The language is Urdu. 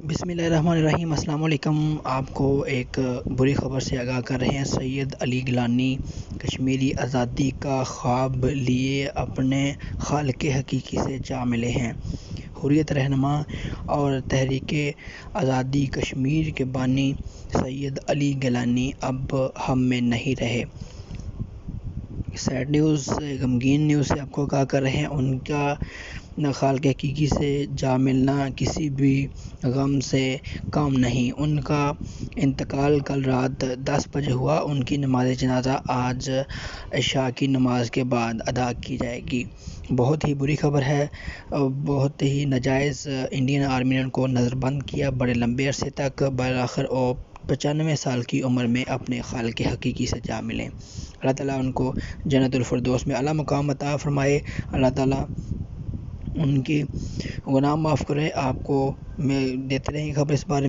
بسم اللہ الرحمن الرحیم۔ السلام علیکم۔ آپ کو ایک بری خبر سے آگاہ کر رہے ہیں۔ سید علی گیلانی کشمیری آزادی کا خواب لیے اپنے خالق حقیقی سے جا ملے ہیں۔ حریت رہنما اور تحریک آزادی کشمیر کے بانی سید علی گیلانی اب ہم میں نہیں رہے۔ سیڈ نیوز، غمگین نیوز سے آپ کو آگاہ کر رہے ہیں۔ ان کا خالق حقیقی سے جا ملنا کسی بھی غم سے کم نہیں۔ ان کا انتقال کل رات 10 بجے ہوا۔ ان کی نماز جنازہ آج عشاء کی نماز کے بعد ادا کی جائے گی۔ بہت ہی بری خبر ہے۔ بہت ہی ناجائز انڈین آرمی نے ان کو نظر بند کیا بڑے لمبے عرصے تک۔ بالآخر 95 سال کی عمر میں اپنے خالق حقیقی سے جا ملے۔ اللہ تعالیٰ ان کو جنت الفردوس میں اعلیٰ مقام عطا فرمائے۔ اللہ تعالیٰ ان کی گناہ معاف کرے۔ آپ کو میں دیتے رہیں خبر اس بارے میں۔